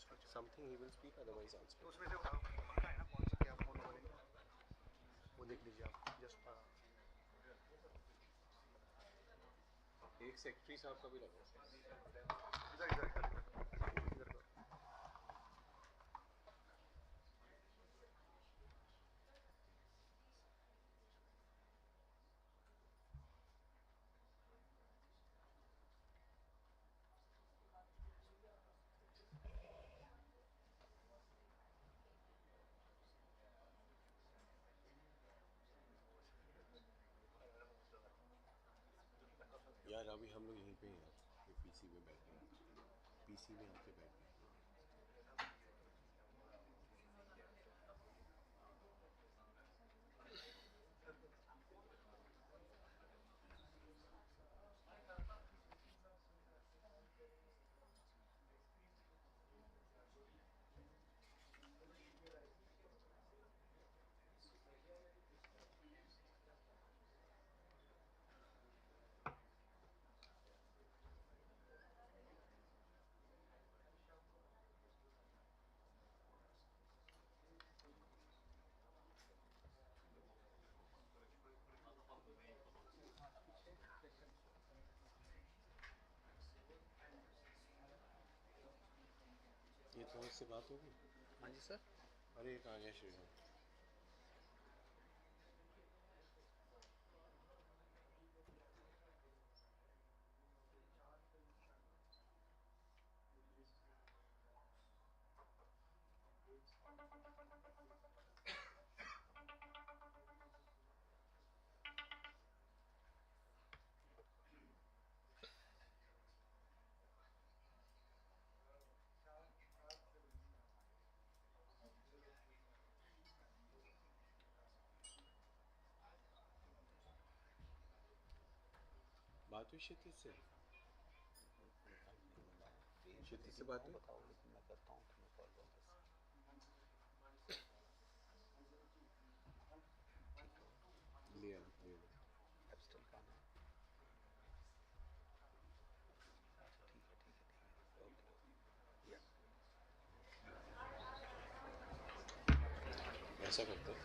Something he will speak otherwise all तो उसमें से पता है ना कौन सा क्या फोन बोलेंगे, वो देख लीजिए आप जस्ट एक सेक्रेटरी साहब का भी लगा इधर इधर इधर इधर करो। यार अभी हम लोग यहीं पे हैं यार, पीसी में बैठे हैं, पीसी में आके बैठे हैं। ये तो इससे बात होगी। हाँ जी सर। अरे एक आ गया श्रीराम। बात हुई क्षितिज से? क्षितिज से बात हुई? बताओ, लेकिन मैं करता हूँ तुम्हें कॉल वापस। लिया ले लो। एब्स्टल का नाम। अच्छा ठीक है ठीक है ठीक है, ओके या ऐसा करते हैं।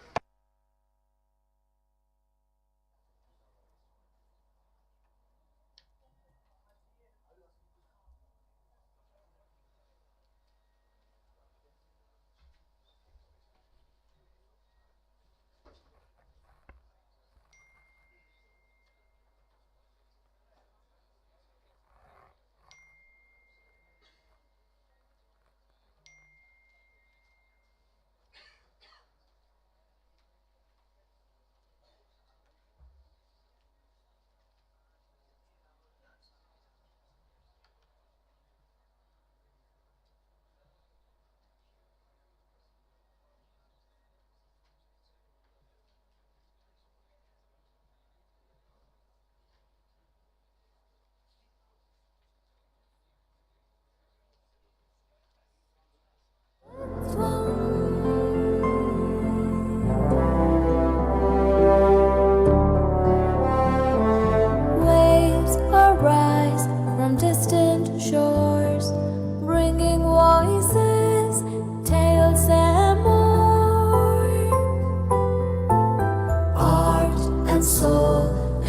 Waves arise from distant shores, bringing voices, tales, and more. Art and soul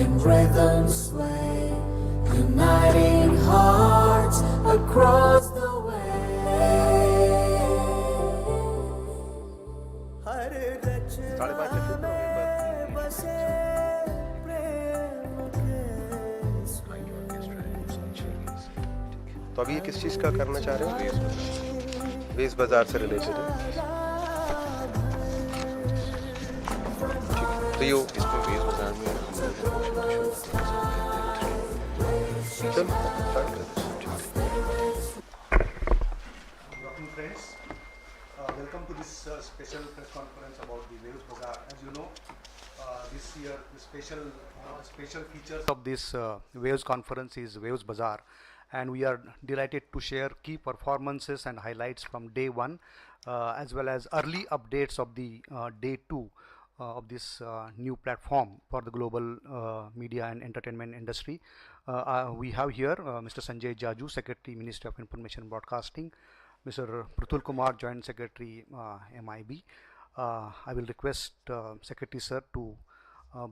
in rhythm sway, uniting hearts across the way. साढ़े पाँच से शुरू करोगे बस। तो अभी ये किस चीज़ का करना चाह रहे हो? वेज बाजार से रिलेटेड है। तो ये इसमें वेज बाजार में चलो स्टार्ट करते हैं। Good afternoon, friends. Welcome to this special press conference about the Waves Bazaar. As you know, this year the special features of this Waves conference is Waves Bazaar, and we are delighted to share key performances and highlights from day one, as well as early updates of the day two of this new platform for the global media and entertainment industry. We have here Mr. Sanjay Jaju, Secretary, Ministry of Information Broadcasting, Mr. Pratul Kumar, Joint Secretary, MIB. I will request Secretary Sir to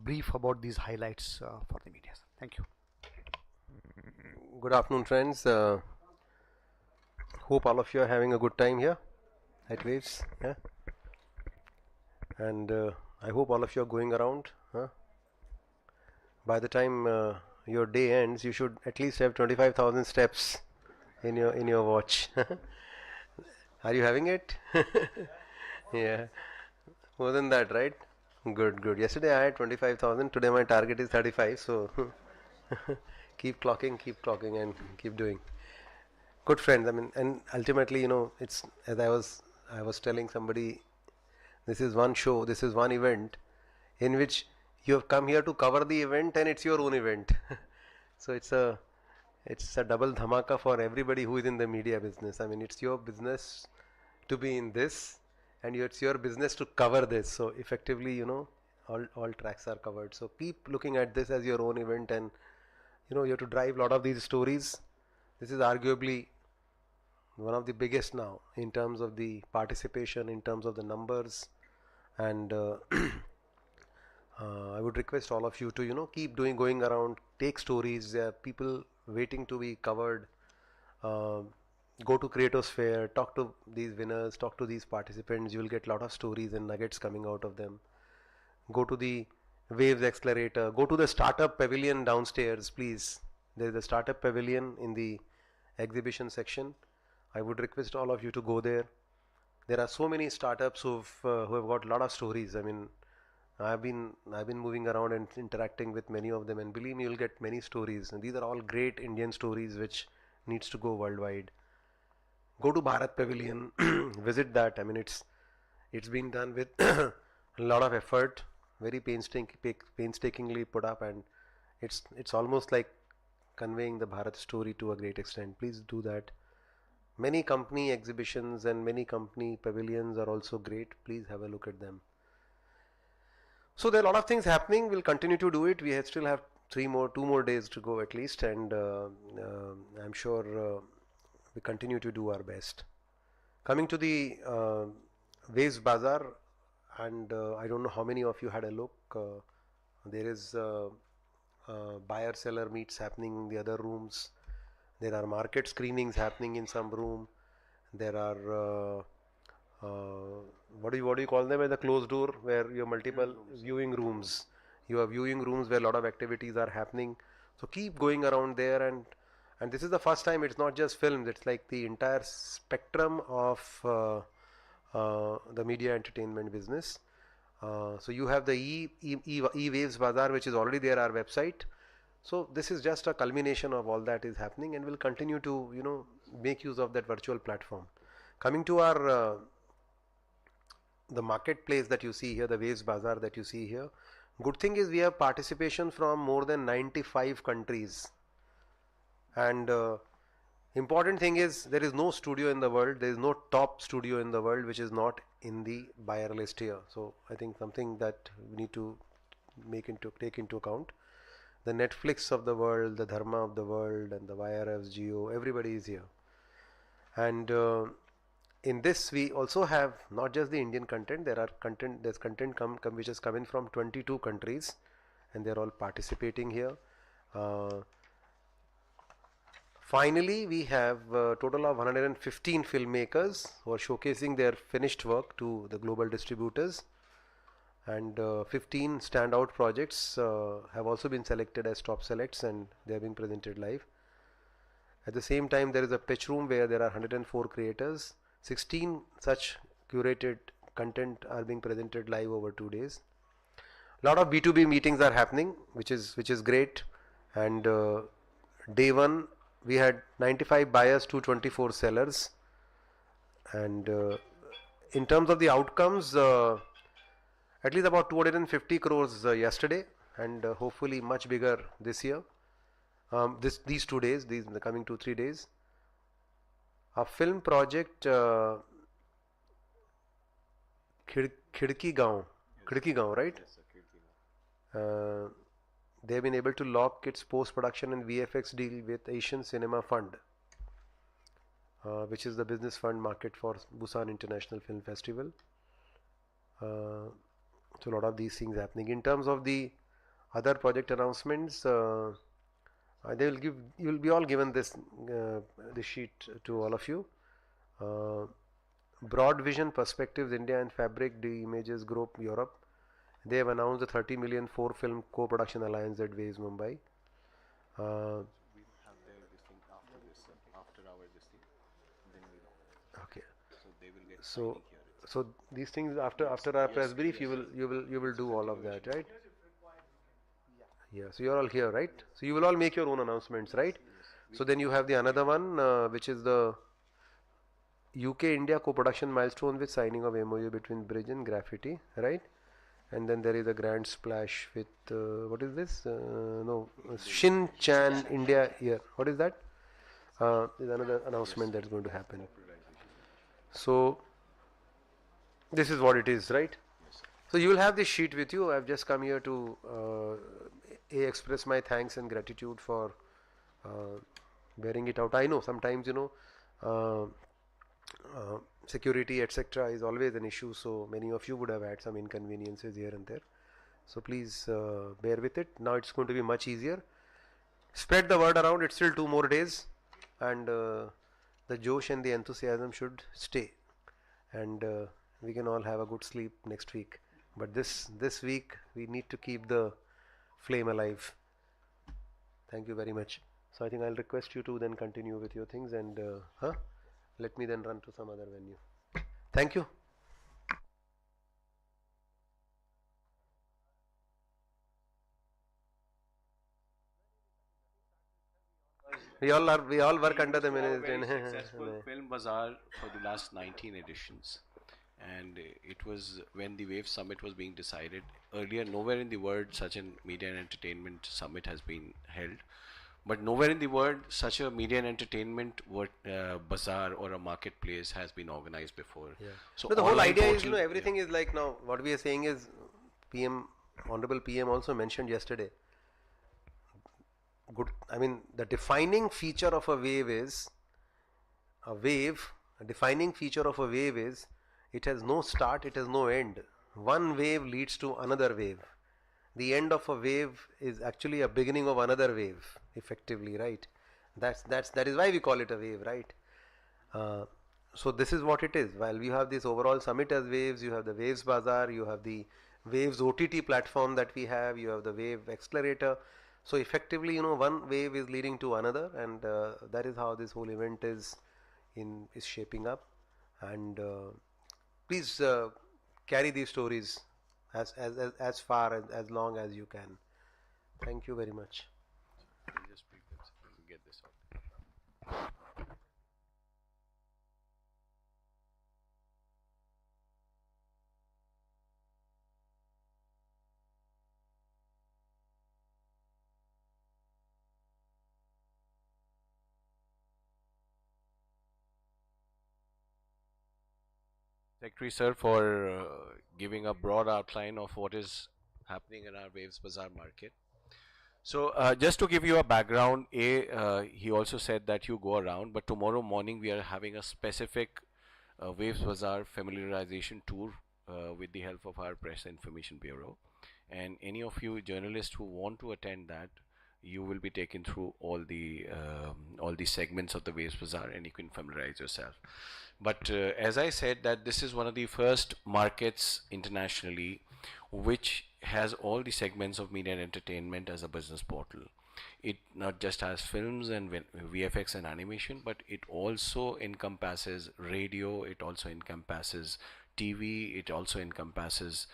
brief about these highlights for the media. Thank you. Good afternoon, friends. Hope all of you are having a good time here at Waves. Yeah? And I hope all of you are going around. By the time your day ends, you should at least have 25,000 steps in your watch. Are you having it? Yeah, more than that, right? Good, good. Yesterday I had 25,000. Today my target is 35. So keep clocking, and keep doing. Good friends. I mean, and ultimately, it's as I was telling somebody, this is one show, this is one event in which you have come here to cover the event, and it's your own event. So it's a double dhamaka for everybody who is in the media business. I mean, it's your business to be in this, and it's your business to cover this. So effectively, all tracks are covered. So keep looking at this as your own event, and you have to drive a lot of these stories. This is arguably one of the biggest now in terms of the participation, in terms of the numbers, and I would request all of you to keep going around, take stories. There are people waiting to be covered. Go to Creators Fair, talk to these winners, talk to these participants. You will get a lot of stories and nuggets coming out of them. Go to the Waves Accelerator, go to the Startup Pavilion downstairs, please. There is a Startup Pavilion in the exhibition section. I would request all of you to go there. There are so many startups who have got a lot of stories. I mean, I've been moving around and interacting with many of them, and believe me, you'll get many stories. And these are all great Indian stories which needs to go worldwide. Go to Bharat Pavilion, visit that. I mean, it's been done with a lot of effort, very painstakingly put up, and it's almost like conveying the Bharat story to a great extent. Please do that. Many company exhibitions and many company pavilions are also great. Please have a look at them. So there are a lot of things happening. We'll continue to do it. We still have 2 more days to go at least, and I'm sure we continue to do our best. Coming to the Waves Bazaar, and I don't know how many of you had a look. There is buyer-seller meets happening in the other rooms. There are market screenings happening in some room. There are what do you call them at the closed door, where you have multiple viewing rooms. You have viewing rooms where a lot of activities are happening. So keep going around there, and this is the first time it's not just films. It's like the entire spectrum of the media entertainment business. So you have the e-Waves Bazaar, which is already there, our website. So this is just a culmination of all that is happening, and we'll continue to make use of that virtual platform. Coming to our the marketplace that you see here, the Waves Bazaar that you see here. Good thing is we have participation from more than 95 countries, and important thing is there is no studio in the world, there is no top studio in the world which is not in the buyer list here. So I think something that we need to take into account. The Netflix of the world, the Dharma of the world, and the YRFs, Geo, everybody is here. And in this we also have not just the Indian content. There's content which is coming from 22 countries, and they're all participating here. Finally, we have a total of 115 filmmakers who are showcasing their finished work to the global distributors, and 15 standout projects have also been selected as top selects, and they are being presented live. At the same time, there is a pitch room where there are 104 creators. 16 such curated content are being presented live over 2 days. A lot of B2B meetings are happening, which is great. And day one we had 95 buyers to 24 sellers, and in terms of the outcomes, at least about 250 crores yesterday, and hopefully much bigger this year. These 2 days, in the coming 2-3 days. A film project, Khidki Gaon, right? Yes, sir, Khidki. They have been able to lock its post-production and VFX deal with Asian Cinema Fund. which is the business fund market for Busan International Film Festival. So a lot of these things happening. In terms of the other project announcements, they will give, you will be all given this sheet to all of you. Broad Vision Perspectives India and Fabric the Images Group Europe. They have announced a 30 million 4-film co-production alliance at Waves Mumbai. We will have their this thing after this, after our this thing, then we'll. Okay. So they will get So signing here. so these things after our press brief, you will do all of that, right? Yeah. So you're all here, right? So you will all make your own announcements, right? So then you have the another one, which is the UK India co-production milestone with signing of MOU between Bridge and Graffiti, right? And then there is a grand splash with what is this? No, Shin Chan India year. What is that? Is another announcement that's going to happen. So this is what it is, right? So you will have this sheet with you. I've just come here to express my thanks and gratitude for bearing it out. I know sometimes security etc. is always an issue, so many of you would have had some inconveniences here and there. So please bear with it. Now it's going to be much easier. Spread the word around. It's still 2 more days, and the josh and the enthusiasm should stay, and we can all have a good sleep next week. But this week we need to keep the flame alive. Thank you very much. So I think I'll request you to then continue with your things, and let me then run to some other venue. Thank you. We all work under the Very ministry. successful film bazaar for the last 19 editions, and it was when the Wave Summit was being decided. Earlier, nowhere in the world such a media and entertainment summit has been held, but nowhere in the world such a media and entertainment bazaar or a marketplace has been organized before. Yeah. So No, the whole online idea is, portal- everything is like now. What we are saying is, Honorable PM also mentioned yesterday. Good. I mean, the defining feature of a wave is a wave. A defining feature of a wave is it has no start, it has no end. One wave leads to another wave. The end of a wave is actually a beginning of another wave, effectively, right? That is why we call it a wave, right? So this is what it is. While we have this overall summit as waves, you have the Waves Bazaar, you have the Waves OTT platform that we have, you have the Wave Accelerator. So effectively, one wave is leading to another, and that is how this whole event is shaping up. And please carry these stories as far as long as you can. Thank you very much. We'll just break this and get this out. Secretary Sir, for giving a broad outline of what is happening in our Waves Bazaar market. So just to give you a background, he also said that you go around, but tomorrow morning we are having a specific Waves Bazaar familiarization tour with the help of our Press Information Bureau. And any of you journalists who want to attend that, you will be taken through all the segments of the Waves Bazaar, and you can familiarize yourself. But as I said, that this is one of the first markets internationally which has all the segments of media and entertainment as a business portal. It not just has films and VFX and animation, but it also encompasses radio, it also encompasses TV, it also encompasses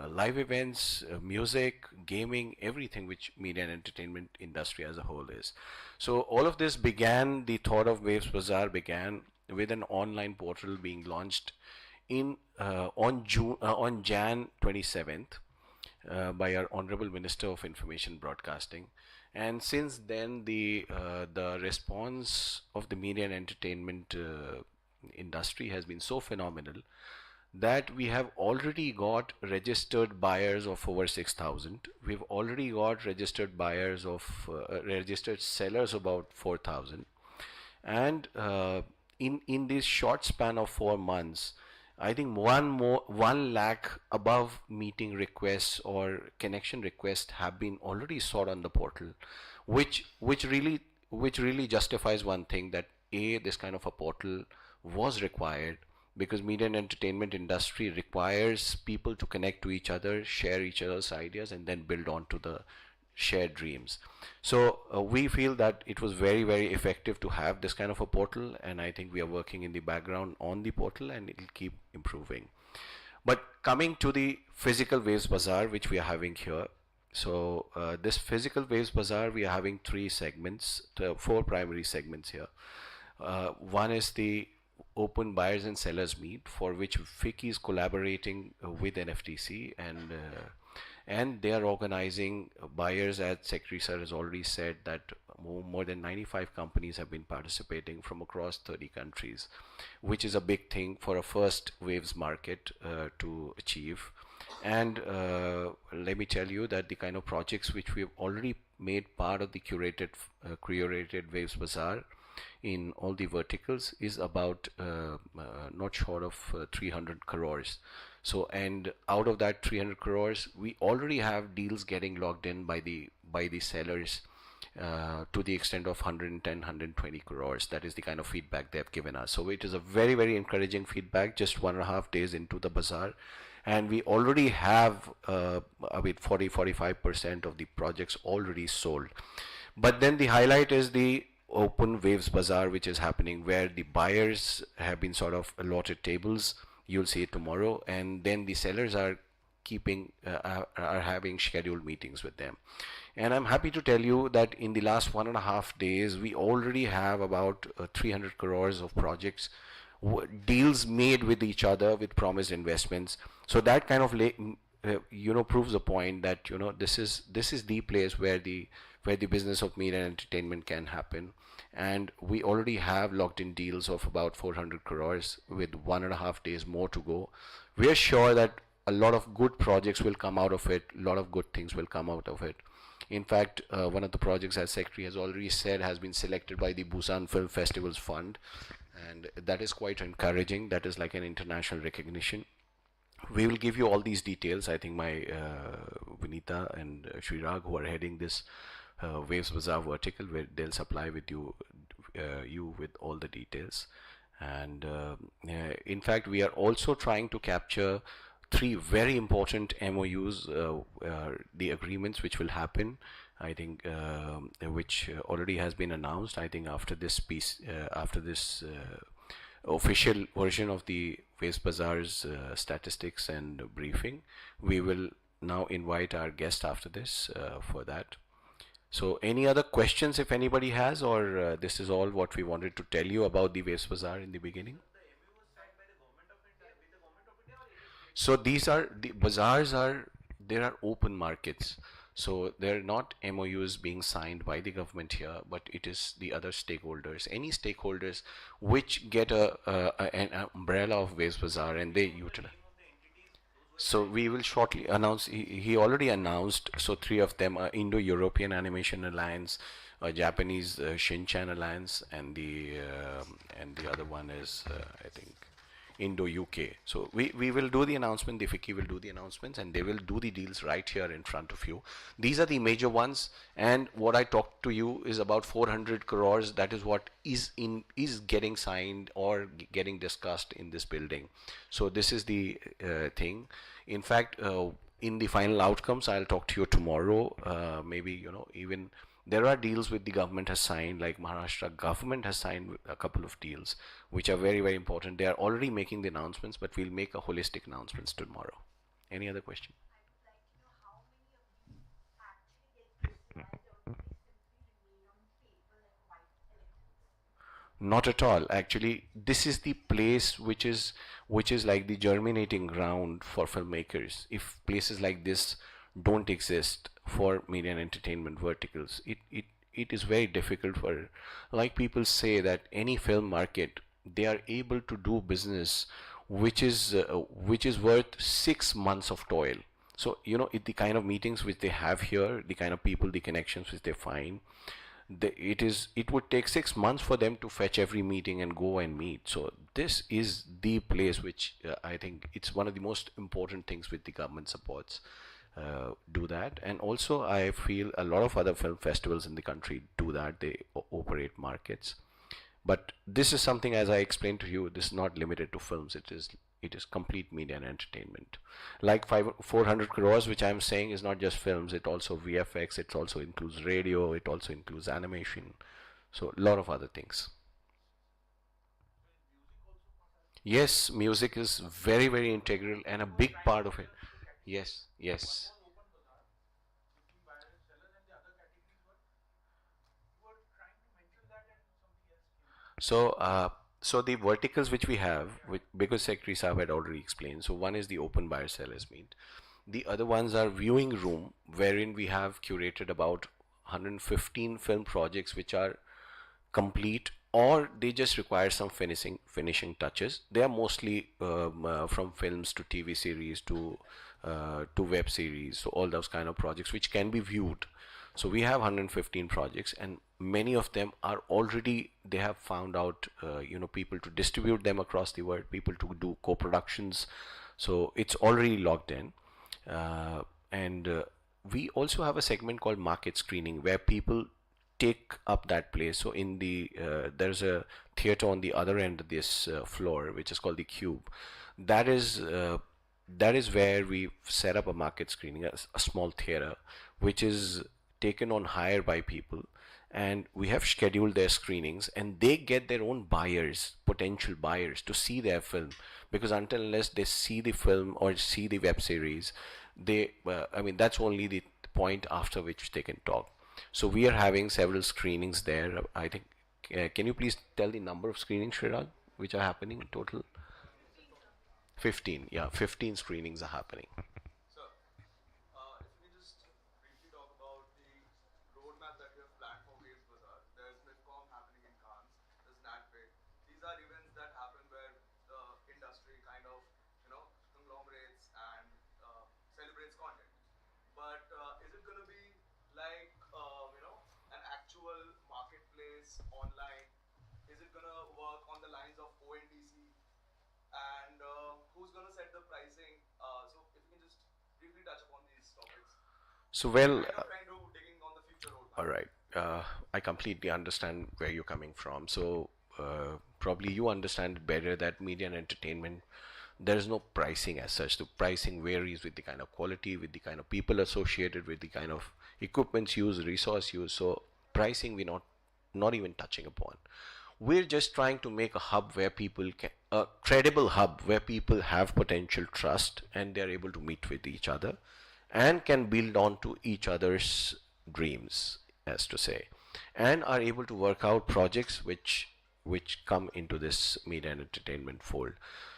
live events, music, gaming, everything which media and entertainment industry as a whole is. So all of this began, the thought of Waves Bazaar began with an online portal being launched on Jan 27th by our Honorable Minister of Information Broadcasting. And since then, the response of the media and entertainment industry has been so phenomenal that we have already got registered buyers of over 6,000. We've already got registered buyers of registered sellers about 4,000, and in this short span of 4 months, I think 1 lakh above meeting requests or connection requests have been already sought on the portal, which really justifies one thing, that this kind of a portal was required, because media and entertainment industry requires people to connect to each other, share each other's ideas, and then build on to the shared dreams. So we feel that it was very, very effective to have this kind of a portal, and I think we are working in the background on the portal, and it will keep improving. But coming to the physical Waves Bazaar, which we are having here. So this physical Waves Bazaar, we are having 3 segments, 4 primary segments here. One is the open buyers and sellers meet, for which FICCI is collaborating with NFTC, and they are organizing buyers, as Secretary Sir has already said, that more than 95 companies have been participating from across 30 countries, which is a big thing for a first Waves market to achieve. And let me tell you that the kind of projects which we have already made part of the curated Waves Bazaar in all the verticals is about not short of 300 crores. So, and out of that 300 crores, we already have deals getting logged in by the sellers to the extent of 110, 120 crores. That is the kind of feedback they have given us. So it is a very, very encouraging feedback just 1.5 days into the bazaar. And we already have 40-45% of the projects already sold. But then the highlight is the open Waves Bazaar, which is happening, where the buyers have been sort of allotted tables. You'll see it tomorrow, and then the sellers are having scheduled meetings with them. And I'm happy to tell you that in the last 1.5 days, we already have about 300 crores of projects, deals made with each other with promised investments. So that kind of proves the point that this is the place where the business of media and entertainment can happen. And we already have locked in deals of about 400 crores with 1.5 days more to go. We are sure that a lot of good projects will come out of it. A lot of good things will come out of it. In fact, one of the projects, as Secretary has already said, has been selected by the Busan Film Festivals Fund, and that is quite encouraging. That is like an international recognition. We will give you all these details. I think my Vinita and Srirag, who are heading this Waves Bazaar vertical, where they'll supply with you with all the details. And in fact, we are also trying to capture 3 very important MOUs, the agreements which will happen, I think, which already has been announced. I think after this piece, after this official version of the Waves Bazaar's statistics and briefing, we will now invite our guest after this for that. So any other questions if anybody has, or this is all what we wanted to tell you about the Waves Bazaar in the beginning? So these are the bazaars there are open markets. So they're not MOUs being signed by the government here, but it is the other stakeholders, any stakeholders which get an umbrella of Waves Bazaar and they utilize. So we will shortly announce. He already announced. So 3 of them are Indo-European Animation Alliance, Japanese Shinchan Alliance, and the other one is I think Indo-UK. So we will do the announcement. The FICCI will do the announcements, and they will do the deals right here in front of you. These are the major ones, and what I talked to you is about 400 crores. That is what is getting signed or getting discussed in this building. So this is the thing. In fact, in the final outcomes, I'll talk to you tomorrow. Maybe even there are deals with the government has signed, like Maharashtra government has signed a couple of deals, which are very, very important. They are already making the announcements, but we'll make a holistic announcements tomorrow. Any other question? Not at all. Actually, this is the place which is like the germinating ground for filmmakers. If places like this don't exist for media and entertainment verticals, it is very difficult for, like people say, that any film market, they are able to do business which is worth 6 months of toil. So the kind of meetings which they have here, the kind of people, the connections which they find, it would take 6 months for them to fetch every meeting and go and meet. So this is the place which I think it's one of the most important things with the government supports do that. And also I feel a lot of other film festivals in the country do that. They operate markets. But this is something, as I explained to you, this is not limited to films. It is complete media and entertainment. Like 400 crores, which I'm saying is not just films. It also VFX. It also includes radio. It also includes animation. So a lot of other things. Yes, music is very, very integral and a big part of it. Yes, yes. So, so the verticals which we have, which, because Secretary Saab had already explained. So one is the open buyer sellers meet. The other ones are viewing room, wherein we have curated about 115 film projects which are complete, or they just require some finishing touches. They are mostly from films to TV series to web series, so all those kind of projects which can be viewed. So we have 115 projects, and many of them are already, they have found out people to distribute them across the world, people to do co-productions. So it's already logged in. And we also have a segment called market screening, where people take up that place. So in the there's a theater on the other end of this floor, which is called the Cube. That is where we set up a market screening, a small theater, which is taken on hire by people, and we have scheduled their screenings, and they get their own buyers, potential buyers, to see their film. Because until unless they see the film or see the web series, they I mean, that's only the point after which they can talk. So we are having several screenings there. I think, can you please tell the number of screenings, Sriraj, which are happening in total? 15, yeah, 15 screenings are happening. So well, all right. I completely understand where you're coming from. So probably you understand better that media and entertainment, there is no pricing as such. The pricing varies with the kind of quality, with the kind of people associated, with the kind of equipments used, resource use. So pricing we not even touching upon. We're just trying to make a hub where people can, a credible hub where people have potential trust, and they're able to meet with each other and can build on to each other's dreams, as to say, and are able to work out projects which come into this media and entertainment fold.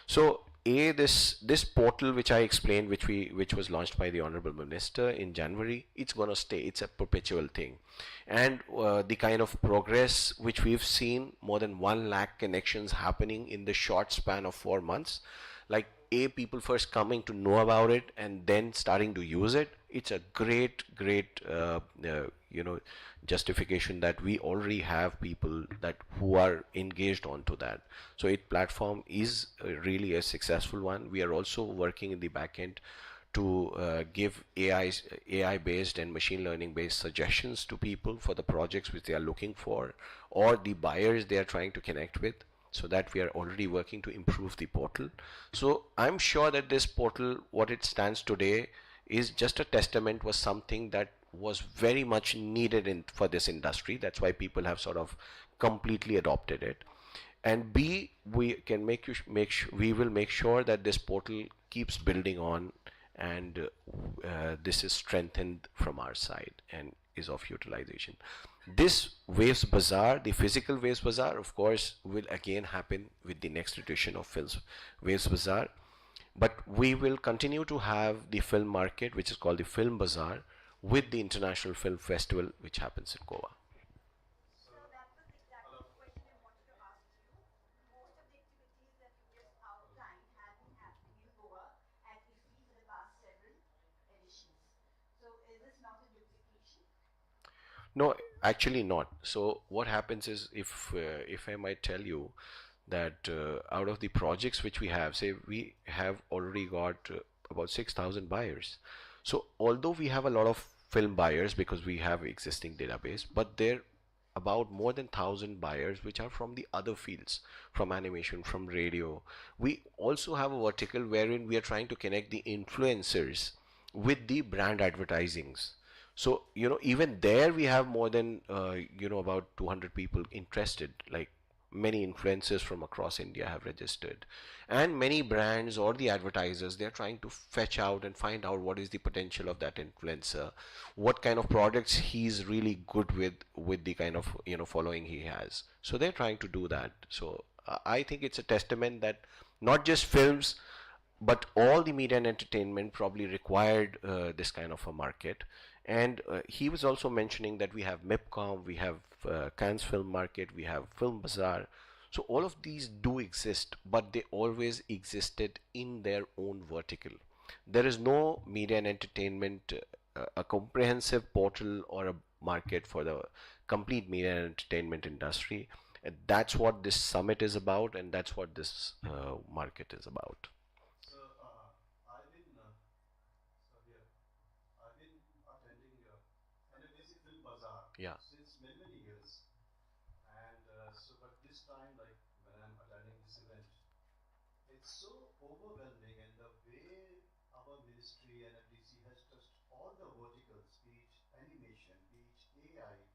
So this portal which I explained, which was launched by the honorable minister in January, it's going to stay. It's a perpetual thing. And the kind of progress which we've seen, more than 1 lakh connections happening in the short span of 4 months, like people first coming to know about it and then starting to use it. It's a great justification that we already have people that who are engaged onto that. So it platform is really a successful one. We are also working in the back end to give AI based and machine learning based suggestions to people for the projects which they are looking for, or the buyers they are trying to connect with. So that we are already working to improve the portal. So I'm sure that this portal, what it stands today, is just a testament, was something that was very much needed for this industry. That's why people have sort of completely adopted it. And B, we can we will make sure that this portal keeps building on, and this is strengthened from our side and is of utilization. This Waves Bazaar, the physical Waves Bazaar, of course, will again happen with the next edition of Waves Bazaar. But we will continue to have the film market, which is called the Film Bazaar, with the International Film Festival, which happens in Goa. No, Actually not. So what happens is, if I might tell you that out of the projects which we have, say we have already got about 6,000 buyers. So although we have a lot of film buyers because we have existing database, but there about more than 1,000 buyers which are from the other fields, from animation, from radio. We also have a vertical wherein we are trying to connect the influencers with the brand advertisings. So even there we have more than about 200 people interested, like many influencers from across India have registered, and many brands or the advertisers, they're trying to fetch out and find out what is the potential of that influencer, what kind of products he's really good with the kind of following he has. So they're trying to do that. So I think it's a testament that not just films but all the media and entertainment probably required this kind of a market. And he was also mentioning that we have MIPCOM, we have Cannes Film Market, we have Film Bazaar. So all of these do exist, but they always existed in their own vertical. There is no media and entertainment, a comprehensive portal or a market for the complete media and entertainment industry. And that's what this summit is about, and that's what this market is about. So, I've been, so here, I've been attending NFSC Film Bazaar Yeah. since many, many years. And so, but this time, like when I'm attending this event, it's so overwhelming, and the way our ministry and FDC has touched all the verticals, be it animation, be it AI,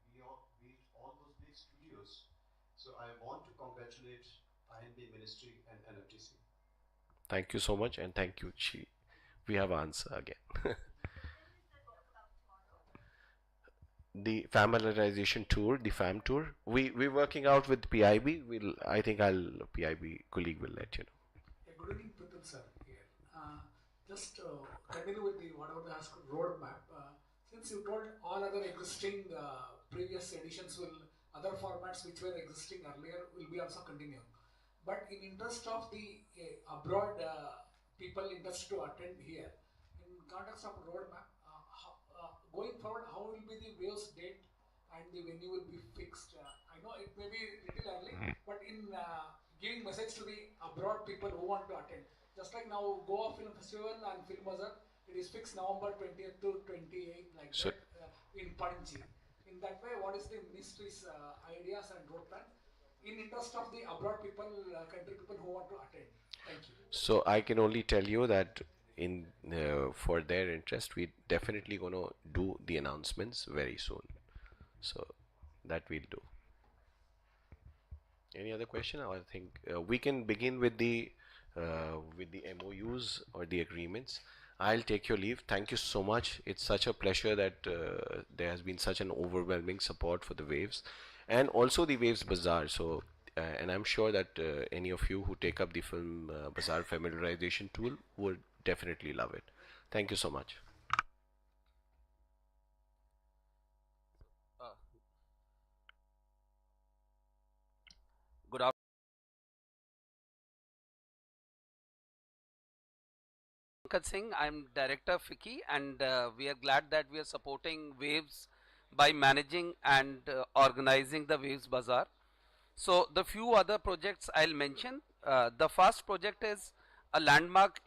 be it all those big studios. So I want to congratulate INB Ministry and NFTC. Thank you so much, and thank you, Chi. We have answer again. The familiarization tour, the FAM tour. We're working out with PIB. I think I'll PIB colleague will let you know. Yeah, good evening, Prithu sir. Here, just continue with the whatever the ask roadmap. Since you told all other existing previous editions will other formats which were existing earlier will be also continuing. But in interest of the abroad people interested to attend here, in context of roadmap, going forward, how will be the waves date and the venue will be fixed? I know it may be little early, but in giving message to the abroad people who want to attend, just like now Goa Film Festival and Film Bazaar, it is fixed November 20th to 28th, like So- that, in Panji. In that way, what is the ministry's ideas and road plan in interest of the abroad people, country people who want to attend? Thank you. So I can only tell you that in for their interest, we definitely gonna do the announcements very soon. So that we'll do. Any other question? I think we can begin with the MOUs or the agreements. I'll take your leave. Thank you so much. It's such a pleasure that there has been such an overwhelming support for the Waves, and also the Waves Bazaar. So, and I'm sure that any of you who take up the Film Bazaar familiarization tool would definitely love it. Thank you so much. Good afternoon. Pankaj Singh, I'm Director FICCI, and we are glad that we are supporting Waves by managing and organizing the Waves Bazaar. So the few other projects I'll mention. The first project is a landmark